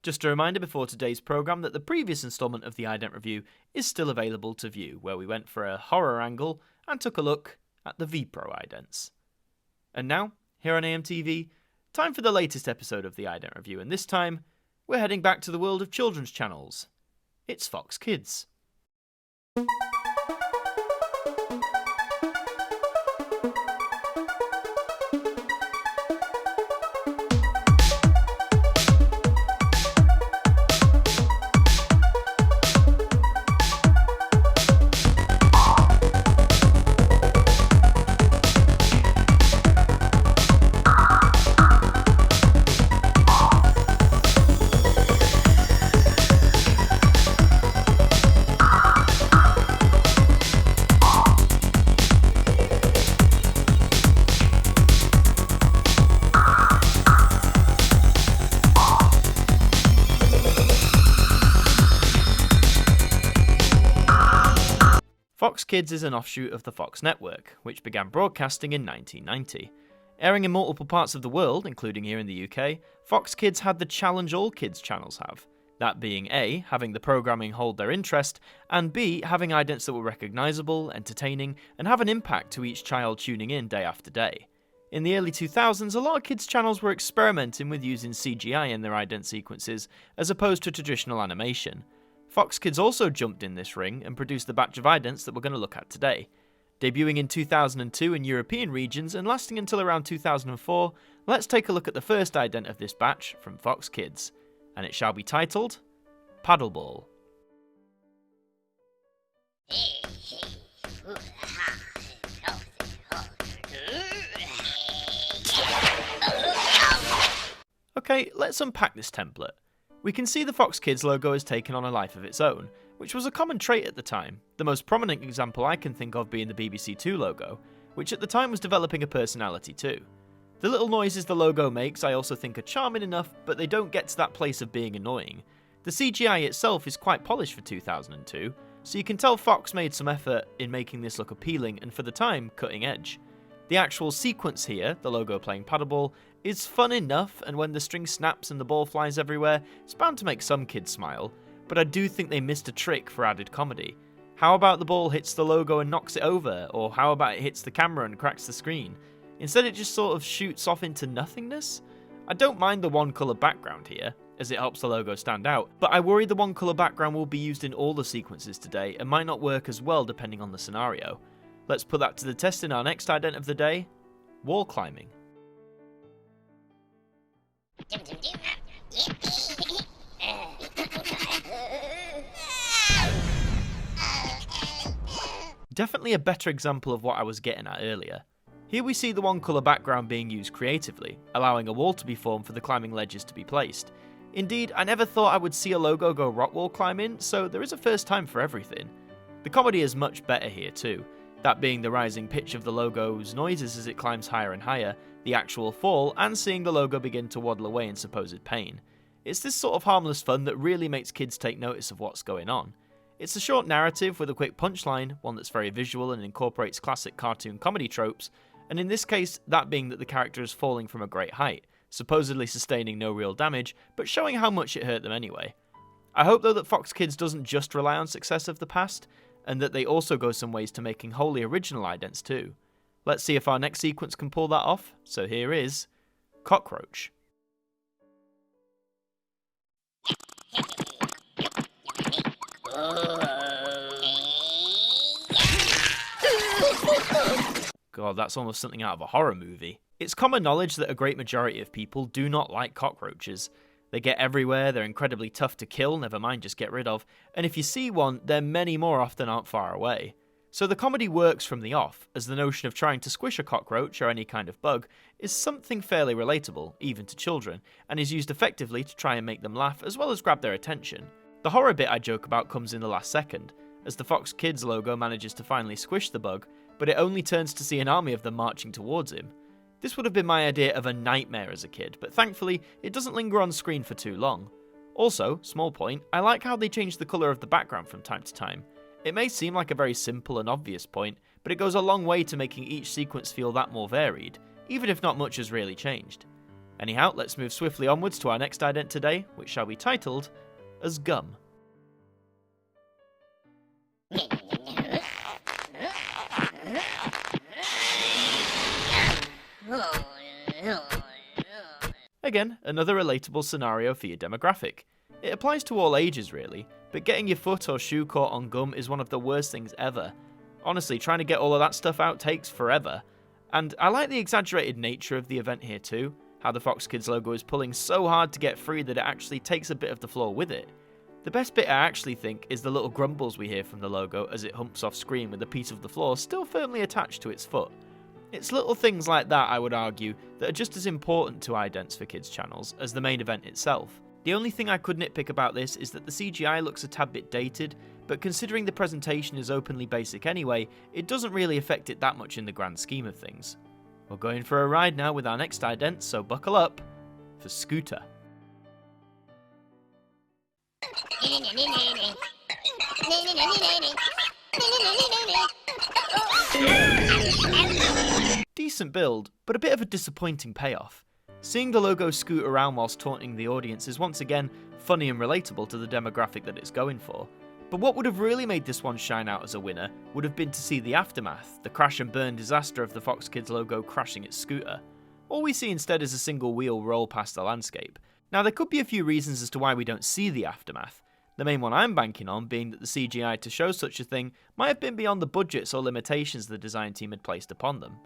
Just a reminder before today's programme that the previous instalment of the Ident review is still available to view, where we went for a horror angle and took a look at the V-Pro Idents. And now, here on AMTV, time for the latest episode of the Ident review, and this time, we're heading back to the world of children's channels. It's Fox Kids. Fox Kids is an offshoot of the Fox network, which began broadcasting in 1990. Airing in multiple parts of the world, including here in the UK, Fox Kids had the challenge all kids channels have. That being A, having the programming hold their interest, and B, having idents that were recognisable, entertaining, and have an impact to each child tuning in day after day. In the early 2000s, a lot of kids channels were experimenting with using CGI in their ident sequences, as opposed to traditional animation. Fox Kids also jumped in this ring and produced the batch of idents that we're going to look at today. Debuting in 2002 in European regions and lasting until around 2004, let's take a look at the first ident of this batch from Fox Kids, and it shall be titled Paddleball. Okay, let's unpack this template. We can see the Fox Kids logo has taken on a life of its own, which was a common trait at the time, the most prominent example I can think of being the BBC Two logo, which at the time was developing a personality too. The little noises the logo makes I also think are charming enough, but they don't get to that place of being annoying. The CGI itself is quite polished for 2002, so you can tell Fox made some effort in making this look appealing and for the time, cutting edge. The actual sequence here, the logo playing Paddleball, is fun enough, and when the string snaps and the ball flies everywhere, it's bound to make some kids smile, but I do think they missed a trick for added comedy. How about the ball hits the logo and knocks it over, or how about it hits the camera and cracks the screen? Instead it just sort of shoots off into nothingness? I don't mind the one colour background here, as it helps the logo stand out, but I worry the one colour background will be used in all the sequences today and might not work as well depending on the scenario. Let's put that to the test in our next ident of the day, wall climbing. Definitely a better example of what I was getting at earlier. Here we see the one colour background being used creatively, allowing a wall to be formed for the climbing ledges to be placed. Indeed, I never thought I would see a logo go rock wall climbing, so there is a first time for everything. The comedy is much better here too, that being the rising pitch of the logo's noises as it climbs higher and higher, the actual fall, and seeing the logo begin to waddle away in supposed pain. It's this sort of harmless fun that really makes kids take notice of what's going on. It's a short narrative with a quick punchline, one that's very visual and incorporates classic cartoon comedy tropes, and in this case, that being that the character is falling from a great height, supposedly sustaining no real damage, but showing how much it hurt them anyway. I hope though that Fox Kids doesn't just rely on success of the past, and that they also go some ways to making wholly original idents too. Let's see if our next sequence can pull that off, so here is Cockroach. God, that's almost something out of a horror movie. It's common knowledge that a great majority of people do not like cockroaches. They get everywhere, they're incredibly tough to kill, never mind just get rid of, and if you see one, they're many more often aren't far away. So the comedy works from the off, as the notion of trying to squish a cockroach or any kind of bug is something fairly relatable, even to children, and is used effectively to try and make them laugh as well as grab their attention. The horror bit I joke about comes in the last second, as the Fox Kids logo manages to finally squish the bug, but it only turns to see an army of them marching towards him. This would have been my idea of a nightmare as a kid, but thankfully, it doesn't linger on screen for too long. Also, small point, I like how they change the colour of the background from time to time. It may seem like a very simple and obvious point, but it goes a long way to making each sequence feel that more varied, even if not much has really changed. Anyhow, let's move swiftly onwards to our next ident today, which shall be titled as Gum. Again, another relatable scenario for your demographic. It applies to all ages really, but getting your foot or shoe caught on gum is one of the worst things ever. Honestly, trying to get all of that stuff out takes forever. And I like the exaggerated nature of the event here too, how the Fox Kids logo is pulling so hard to get free that it actually takes a bit of the floor with it. The best bit I actually think is the little grumbles we hear from the logo as it humps off screen with a piece of the floor still firmly attached to its foot. It's little things like that, I would argue, that are just as important to idents for kids channels as the main event itself. The only thing I could nitpick about this is that the CGI looks a tad bit dated, but considering the presentation is openly basic anyway, it doesn't really affect it that much in the grand scheme of things. We're going for a ride now with our next ident, so buckle up for Scooter. Decent build, but a bit of a disappointing payoff. Seeing the logo scoot around whilst taunting the audience is once again funny and relatable to the demographic that it's going for. But what would have really made this one shine out as a winner would have been to see the aftermath, the crash and burn disaster of the Fox Kids logo crashing its scooter. All we see instead is a single wheel roll past the landscape. Now there could be a few reasons as to why we don't see the aftermath. The main one I'm banking on being that the CGI to show such a thing might have been beyond the budgets or limitations the design team had placed upon them.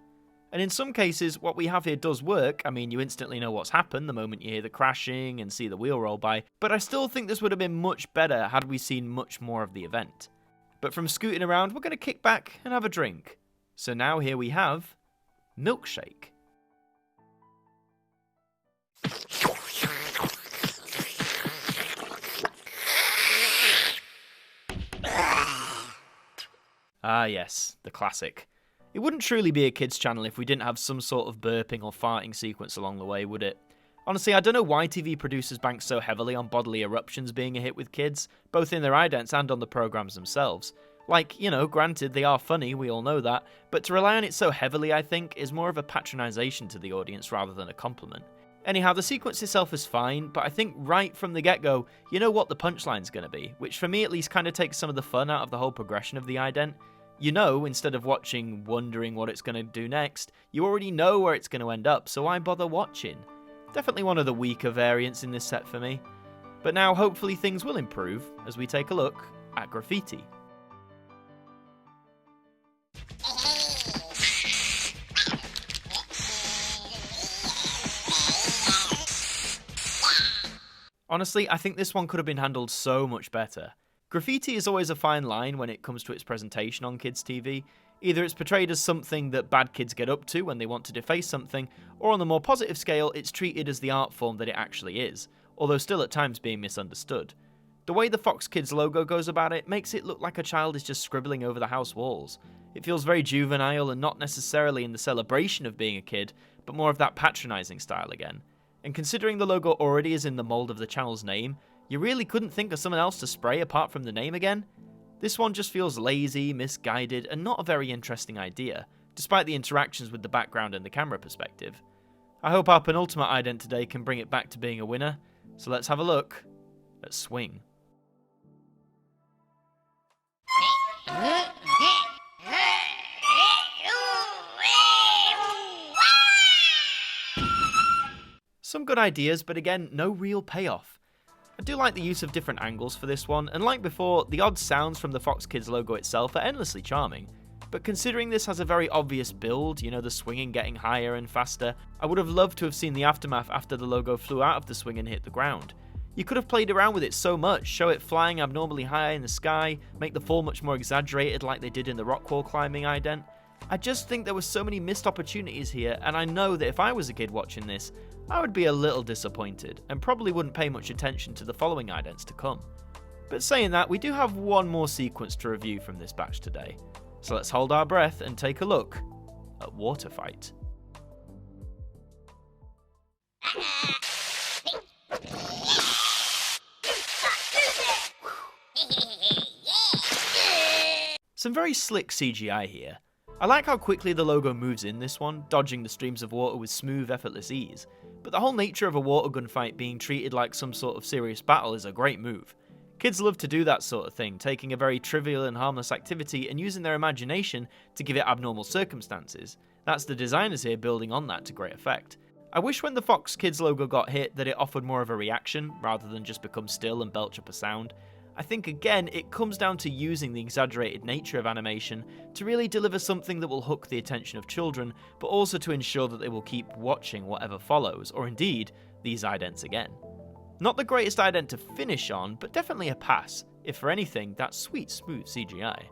And in some cases, what we have here does work. I mean, you instantly know what's happened the moment you hear the crashing and see the wheel roll by, but I still think this would have been much better had we seen much more of the event. But from scooting around, we're going to kick back and have a drink. So now here we have Milkshake. Ah yes, the classic. It wouldn't truly be a kids channel if we didn't have some sort of burping or farting sequence along the way, would it? Honestly, I don't know why TV producers bank so heavily on bodily eruptions being a hit with kids, both in their idents and on the programs themselves. Like, you know, granted they are funny, we all know that, but to rely on it so heavily, I think, is more of a patronisation to the audience rather than a compliment. Anyhow, the sequence itself is fine, but I think right from the get-go, you know what the punchline's going to be, which for me at least kind of takes some of the fun out of the whole progression of the ident. You know, instead of watching wondering what it's going to do next, you already know where it's going to end up, so why bother watching? Definitely one of the weaker variants in this set for me. But now hopefully things will improve as we take a look at Graffiti. Honestly, I think this one could have been handled so much better. Graffiti is always a fine line when it comes to its presentation on kids' TV. Either it's portrayed as something that bad kids get up to when they want to deface something, or on the more positive scale, it's treated as the art form that it actually is, although still at times being misunderstood. The way the Fox Kids logo goes about it makes it look like a child is just scribbling over the house walls. It feels very juvenile and not necessarily in the celebration of being a kid, but more of that patronising style again. And considering the logo already is in the mould of the channel's name, you really couldn't think of something else to spray apart from the name again? This one just feels lazy, misguided, and not a very interesting idea, despite the interactions with the background and the camera perspective. I hope our penultimate ident today can bring it back to being a winner, so let's have a look at Swing. Some good ideas, but again, no real payoff. I do like the use of different angles for this one, and like before, the odd sounds from the Fox Kids logo itself are endlessly charming. But considering this has a very obvious build, you know, the swinging getting higher and faster, I would have loved to have seen the aftermath after the logo flew out of the swing and hit the ground. You could have played around with it so much, show it flying abnormally high in the sky, make the fall much more exaggerated like they did in the rock wall climbing ident. I just think there were so many missed opportunities here, and I know that if I was a kid watching this, I would be a little disappointed, and probably wouldn't pay much attention to the following idents to come. But saying that, we do have one more sequence to review from this batch today, so let's hold our breath and take a look at Water Fight. Some very slick CGI here. I like how quickly the logo moves in this one, dodging the streams of water with smooth, effortless ease. but the whole nature of a water gun fight being treated like some sort of serious battle is a great move. Kids love to do that sort of thing, taking a very trivial and harmless activity and using their imagination to give it abnormal circumstances. That's the designers here building on that to great effect. I wish when the Fox Kids logo got hit that it offered more of a reaction, rather than just become still and belch up a sound. I think again it comes down to using the exaggerated nature of animation to really deliver something that will hook the attention of children, but also to ensure that they will keep watching whatever follows, or indeed, these idents again. Not the greatest ident to finish on, but definitely a pass, if for anything, that's sweet smooth CGI.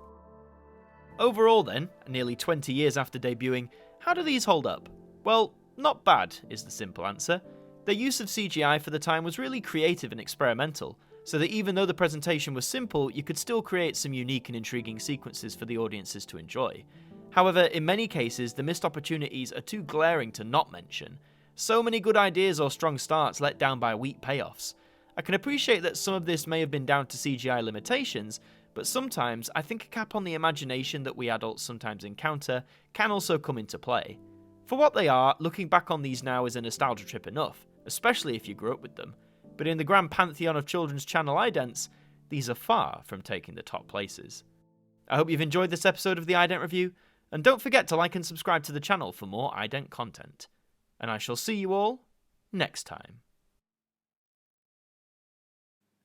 Overall then, nearly 20 years after debuting, how do these hold up? Well, not bad is the simple answer. Their use of CGI for the time was really creative and experimental, so that even though the presentation was simple, you could still create some unique and intriguing sequences for the audiences to enjoy. However, in many cases, the missed opportunities are too glaring to not mention. So many good ideas or strong starts let down by weak payoffs. I can appreciate that some of this may have been down to CGI limitations, but sometimes I think a cap on the imagination that we adults sometimes encounter can also come into play. For what they are, looking back on these now is a nostalgia trip enough, especially if you grew up with them. But in the grand pantheon of children's channel idents, these are far from taking the top places. I hope you've enjoyed this episode of the Ident Review, and don't forget to like and subscribe to the channel for more ident content. And I shall see you all next time.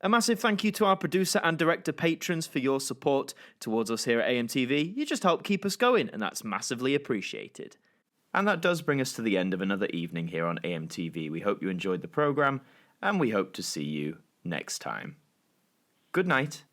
A massive thank you to our producer and director patrons for your support towards us here at AMTV. You just help keep us going, and that's massively appreciated. And that does bring us to the end of another evening here on AMTV. We hope you enjoyed the programme, and we hope to see you next time. Good night.